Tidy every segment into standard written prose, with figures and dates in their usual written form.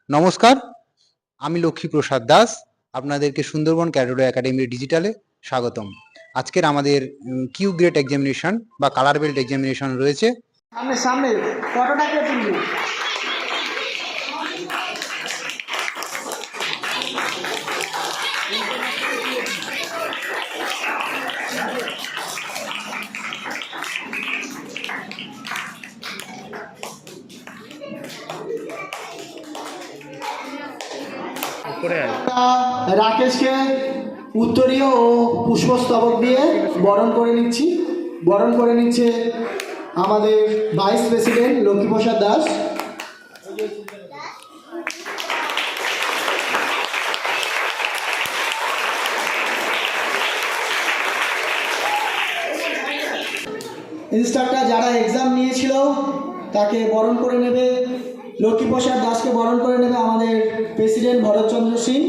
নমস্কার, আমি লক্ষ্মীপ্রসাদ দাস। আপনাদেরকে সুন্দরবন ক্যাডেট একাডেমি ডিজিটালে স্বাগতম। আজকের আমাদের কিউ গ্রেড এক্সামিনেশন বা কালার বেল্ট এক্সামিনেশন রয়েছে। সামনে সামনে ফটোটাকে তুলবি। রাকেশকে উত্তরীয় ও পুষ্পস্তবক দিয়ে বরণ করে নিচ্ছে আমাদের vice president Lakshmiprasad Das. Instructor যারা এক্সাম নিয়েছিল তাকে বরণ করে নেবে, লক্ষ্মীপ্রসাদ দাসকে বরণ করে নেবে আমাদের প্রেসিডেন্ট ভরতচন্দ্র সিং,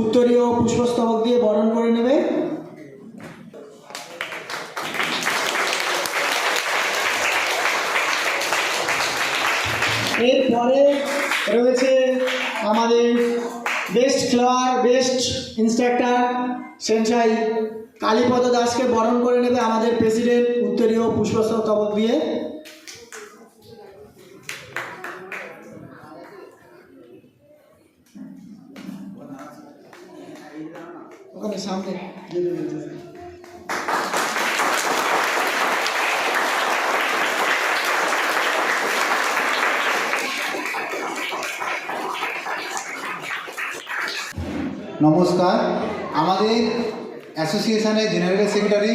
উত্তরীয় পুষ্পস্তবক দিয়ে বরণ করে নেবে। এরপরে রয়েছে আমাদের বেস্ট খেলোয়াড়, বেস্ট ইনস্ট্রাক্টর সেনসাই কালীপদ দাসকে বরণ করে নেবে আমাদের প্রেসিডেন্ট উত্তরীয় পুষ্পস্তবক দিয়ে। ওখানে সামনে নমস্কার, আমাদের অ্যাসোসিয়েশনের জেনারেল সেক্রেটারি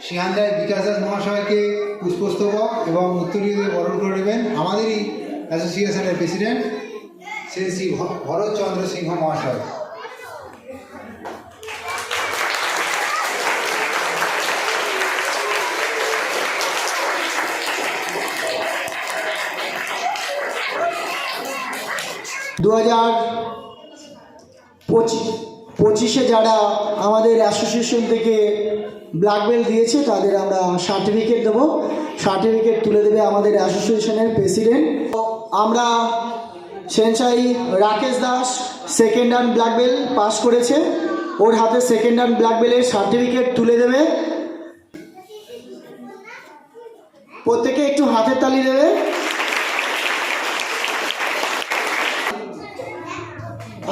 সিহানদার বিকাশ দাস মহাশয়কে পুষ্পস্তবক এবং উত্তরীয় দিয়ে বরণ করে নেবেন আমাদেরই অ্যাসোসিয়েশনের প্রেসিডেন্ট শ্রী ভরতচন্দ্র সিংহ মহাশয়। দু 2025 যারা আমাদের অ্যাসোসিয়েশন থেকে ব্ল্যাক বেল্ট দিয়েছে তাদের আমরা সার্টিফিকেট দেবো। সার্টিফিকেট তুলে দেবে আমাদের অ্যাসোসিয়েশনের প্রেসিডেন্ট। আমরা সেনসাই Rakesh Das second hand black belt pass করেছে, ওর হাতে সেকেন্ড হ্যান্ড ব্ল্যাক বেল্টের সার্টিফিকেট তুলে দেবে। প্রত্যেকে একটু হাতের তালি দেবে।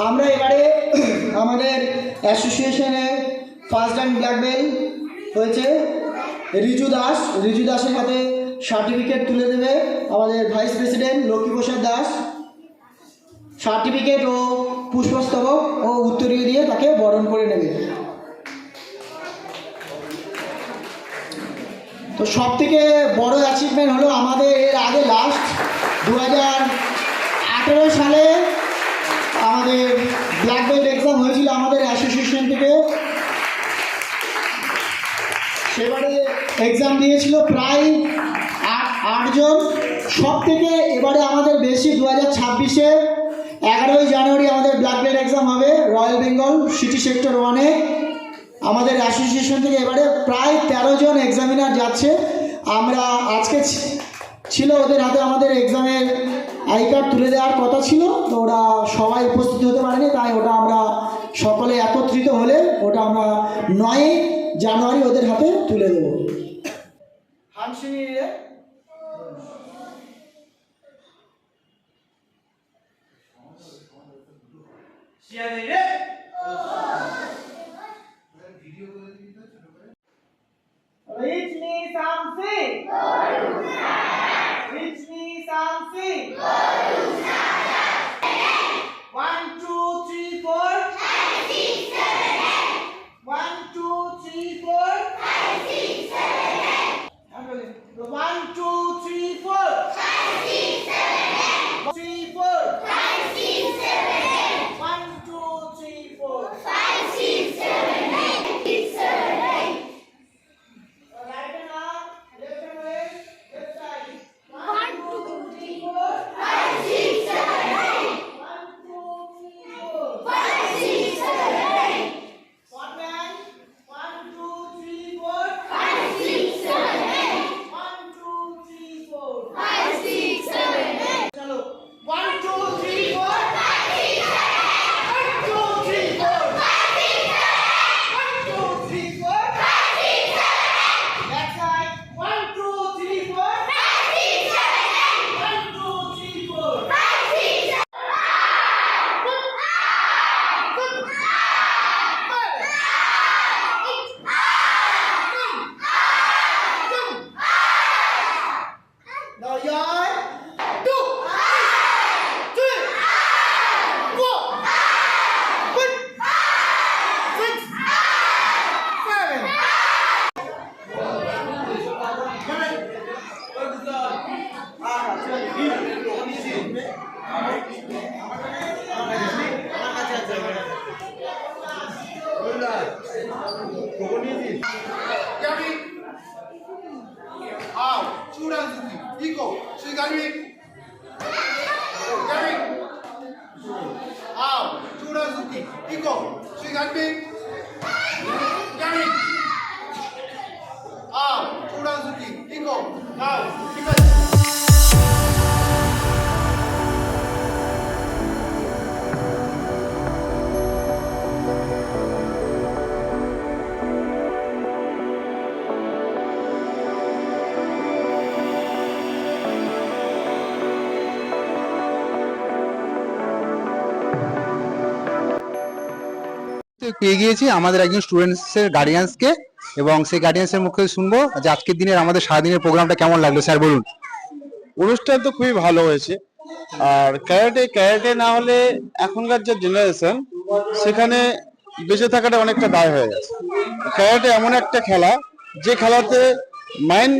আমরা এবারে আমাদের অ্যাসোসিয়েশনের ফার্স্ট হ্যান্ড ব্ল্যাক বেল্ট হয়েছে রিজু দাসের হাতে সার্টিফিকেট তুলে দেবে আমাদের vice president Lakshmiprasad Das. Certificate ও পুষ্পস্তবক ও উত্তরীয় দিয়ে তাকে বরণ করে নেবে। তো সব থেকে বড় অ্যাচিভমেন্ট হলো আমাদের এর আগে লাস্ট 2018 সালে আমাদের ব্ল্যাক বেল্ট এক্সাম হয়েছিল আমাদের অ্যাসোসিয়েশন থেকে। সেবারে এক্সাম দিয়েছিল প্রায় 8 জন। সব থেকে এবারে আমাদের বেশি 2026-এ 11ই জানুয়ারি আমাদের ব্ল্যাক বেল্ট এক্সাম হবে রয়্যাল বেঙ্গল সিটি সেক্টর 1-এ। আমাদের অ্যাসোসিয়েশন থেকে এবারে প্রায় 13 জন এক্সামিনার যাচ্ছে। আমরা আজকে ছিল ওদের হাতে আমাদের এক্সামের আই কার্ড তুলে দেওয়ার কথা ছিল, তো ওরা সবাই উপস্থিত হতে পারেনি, তাই ওটা আমরা সকলে একত্রিত হলে ওটা আমরা 9 জানুয়ারি ওদের হাতে তুলে দেবো। Reach me something. Reach me something. 1, 2, 3, 4. 1, 2, 3, 4. 1, 2, 3, 4. 3, 4. 1, 2, 3, তো পেয়ে গিয়েছি আমাদের একজন স্টুডেন্টসের গার্ডিয়ান্সকে, এবং সেই গার্ডিয়ান্সের মুখে শুনবো যে আজকের দিনের আমাদের সারাদিনের প্রোগ্রামটা কেমন লাগলো। স্যার বলুন। অনুষ্ঠান তো খুবই ভালো হয়েছে। আর ক্যারাটে না হলে এখনকার যে জেনারেশন, সেখানে বেঁচে থাকাটা অনেকটা দায় হয়ে গেছে। ক্যারাটে এমন একটা খেলা, যে খেলাতে মাইন্ড,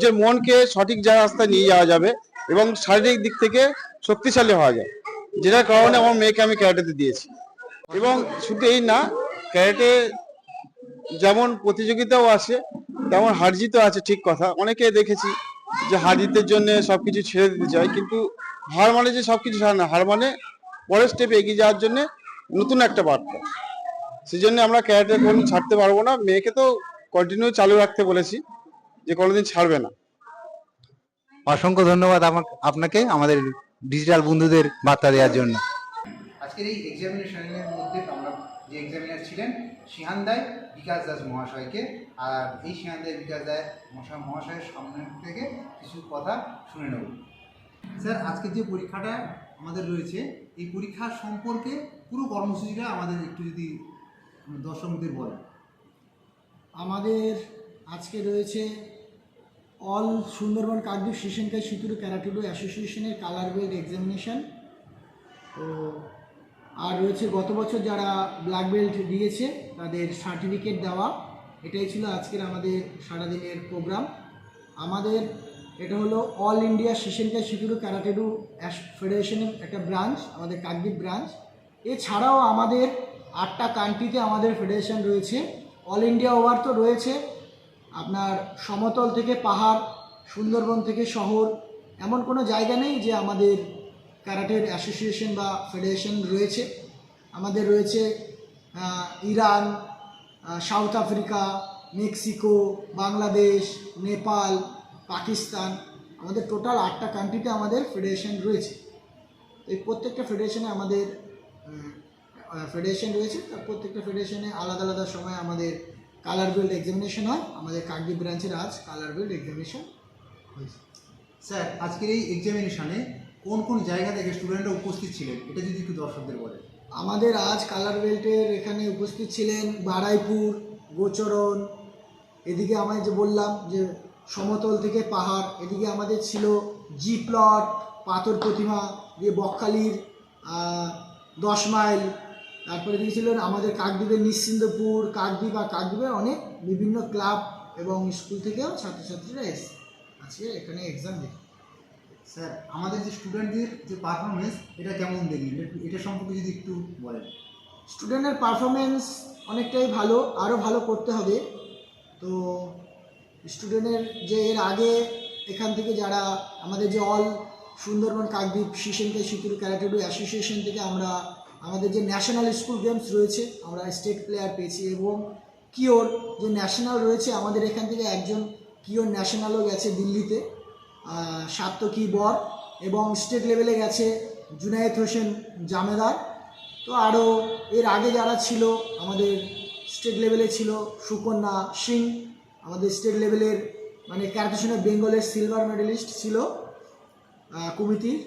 যে মনকে সঠিক রাস্তায় নিয়ে যাওয়া যাবে এবং শারীরিক দিক থেকে শক্তিশালী হওয়া যায়, যেটার কারণে আমার মেয়েকে আমি ক্যারাটেতে দিয়েছি। এবং শুধু এই না, ক্যারাটে যেমন প্রতিযোগিতাও আছে, তেমন হার জিতও আছে। ঠিক কথা, অনেকে দেখেছি যে হার জিতের জন্য সবকিছু ছেড়ে দিতে চায়, কিন্তু হার মানে যে সবকিছু ছাড়া না, হার মানে পরের স্টেপে এগিয়ে যাওয়ার জন্য নতুন একটা বার্তা। সেই জন্য আমরা ক্যারাটে কোনো ছাড়তে পারবো না। মেয়েকে তো কন্টিনিউ চালু রাখতে বলেছি, যে কোনোদিন ছাড়বে না। অসংখ্য ধন্যবাদ আপনাকে আমাদের ডিজিটাল বন্ধুদের বার্তা দেওয়ার জন্য। আজকের এই এক্সামিনেশনের মধ্যে আমরা যে এক্সামিনার ছিলেন শিহান দায়, বিকাশ দাস মহাশয়কে, আর এই শিহান দায় বিকাশ দায় মহাশয়ের সামনে থেকে কিছু কথা শুনে নেব। স্যার, আজকের যে পরীক্ষাটা আমাদের রয়েছে, এই পরীক্ষা সম্পর্কে পুরো কর্মসূচিটা আমাদের একটু যদি দর্শকদের বলেন। আমাদের আজকে রয়েছে all Sundarban Kakdwip Shishinkai Shitoryu karate-do অ্যাসোসিয়েশনের কালার বেল্ট এক্সামিনেশন। তো আর রয়েছে গত বছর যারা ব্ল্যাক বেল্ট দিয়েছে তাদের সার্টিফিকেট দেওয়া। এটাই ছিল আজকের আমাদের সারাদিনের প্রোগ্রাম। আমাদের এটা হলো অল ইন্ডিয়া শিশনকাই সিতুরু ক্যারাটে-ডো ফেডারেশনের একটা ব্রাঞ্চ, আমাদের কাকদ্বীপ ব্রাঞ্চ। এছাড়াও আমাদের 8টা কান্ট্রিতে আমাদের ফেডারেশন রয়েছে। অল ইন্ডিয়া ওভার তো রয়েছে, আপনার সমতল থেকে পাহাড়, সুন্দরবন থেকে শহর, এমন কোনো জায়গা নেই যে আমাদের ক্যারাটের অ্যাসোসিয়েশন বা ফেডারেশন রয়েছে। আমাদের রয়েছে Iran, south Africa, Mexico, Bangladesh, Nepal, Pakistan, আমাদের টোটাল 8টা কান্ট্রিতে আমাদের ফেডারেশন রয়েছে। এই প্রত্যেকটা ফেডারেশনে আমাদের ফেডারেশন রয়েছে, তার প্রত্যেকটা ফেডারেশনে আলাদা আলাদা সময় আমাদের কালার বেল্ট এক্সামিনেশন হয়। আমাদের কাকদ্বীপ ব্রাঞ্চের আজ কালার বেল্ট এক্সামিনেশন হয়েছে। স্যার, আজকের এই এক্সামিনেশনে কোন কোন জায়গা থেকে স্টুডেন্টরা উপস্থিত ছিলেন, এটা যদি একটু দর্শকদের বলেন। আমাদের আজ কালার বেল্টের এখানে উপস্থিত ছিলেন বারাইপুর, গোচরণ, এদিকে আমি যে বললাম যে সমতল থেকে পাহাড়, এদিকে আমাদের ছিল জি প্লট, পাথর প্রতিমা, দিয়ে বকখালির 10 মাইল, তারপরে এদিকে ছিলেন আমাদের কাকদ্বীপের নিশ্চিন্দপুর, কাকদ্বীপ, আর কাকদ্বীপের অনেক বিভিন্ন ক্লাব এবং স্কুল থেকেও ছাত্রছাত্রীরা এসে আজকে এখানে এক্সাম দিতে। স্যার, আমাদের যে স্টুডেন্টদের যে পারফরমেন্স, এটা কেমন দেখলেন, এটা সম্পর্কে যদি একটু বলেন। স্টুডেন্টের পারফরমেন্স অনেকটাই ভালো, আরও ভালো করতে হবে। তো স্টুডেন্টের যে এর আগে এখান থেকে যারা আমাদের যে all Sundarban Kakdwip Shishinkai Shitoryu karate do association থেকে আমরা আমাদের যে ন্যাশনাল স্কুল গেমস রয়েছে আমরা স্টেট প্লেয়ার পেয়েছি, এবং কিওর যে ন্যাশনাল রয়েছে আমাদের এখান থেকে একজন কিওর ন্যাশনালও গেছে দিল্লিতে, সাত্তকী বর, এবং স্টেট লেভেলে গেছে জুনায়েদ হোসেন জামেদার। তো আরও এর আগে যারা ছিল আমাদের স্টেট লেভেলে ছিল সুকন্যা সিং, আমাদের স্টেট লেভেলের মানে ক্যারাটেশনের বেঙ্গলের সিলভার মেডেলিস্ট ছিল কমিটির।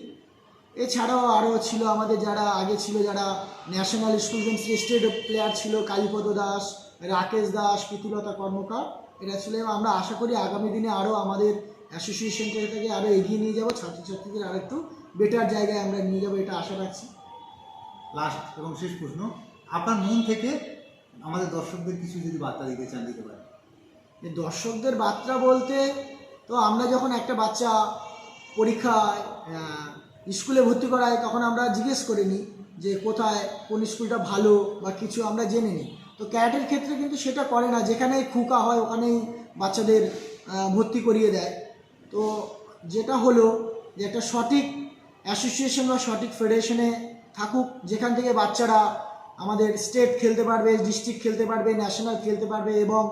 এছাড়াও আরও ছিল আমাদের যারা আগে ছিল, যারা ন্যাশনাল স্কুল গেমসের স্টেট প্লেয়ার ছিল, কালীপদ দাস, রাকেশ দাস, প্রীতিলতা কর্মকার, এরা ছিল। আমরা আশা করি আগামী দিনে আরও আমাদের অ্যাসোসিয়েশনটা থেকে আরও এগিয়ে নিয়ে যাব, ছাত্রছাত্রীদের আরও একটু বেটার জায়গায় আমরা নিয়ে যাবো, এটা আশা রাখছি। লাস্ট এবং শেষ প্রশ্ন, আপনার মন থেকে আমাদের দর্শকদের কিছু যদি বার্তা দিতে চান, দিতে পারেন। দর্শকদের বার্তা বলতে, তো আমরা যখন একটা বাচ্চা পরীক্ষায় স্কুলে ভর্তি করায় তখন আমরা জিজ্ঞেস করিনি যে কোথায় কোন স্কুলটা ভালো বা কিছু আমরা জেনে নিই। তো ক্যারাটের ক্ষেত্রে কিন্তু সেটা করে না, যেখানেই খুকা হয় ওখানেই বাচ্চাদের ভর্তি করিয়ে দেয়। তো যেটা হলো যে একটা সঠিক অ্যাসোসিয়েশন বা সঠিক ফেডারেশনে থাকুক, যেখান থেকে বাচ্চারা আমাদের স্টেট খেলতে পারবে, ডিস্ট্রিক্ট খেলতে পারবে, ন্যাশনাল খেলতে পারবে এবং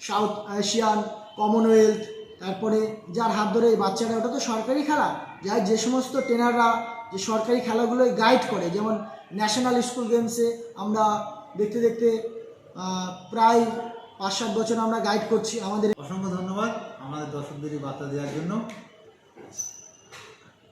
সাউথ এশিয়ান, কমনওয়েলথ, তারপরে যার হাত ধরে এই বাচ্চারা, ওটা তো সরকারি খেলা, যার যে সমস্ত ট্রেনাররা যে সরকারি খেলাগুলোই গাইড করে, যেমন ন্যাশনাল স্কুল গেমসে আমরা দেখতে দেখতে প্রায় 5-7 বছর আমরা গাইড করছি। আমাদের অসংখ্য ধন্যবাদ আমাদের দর্শকদের বার্তা দেওয়ার জন্য।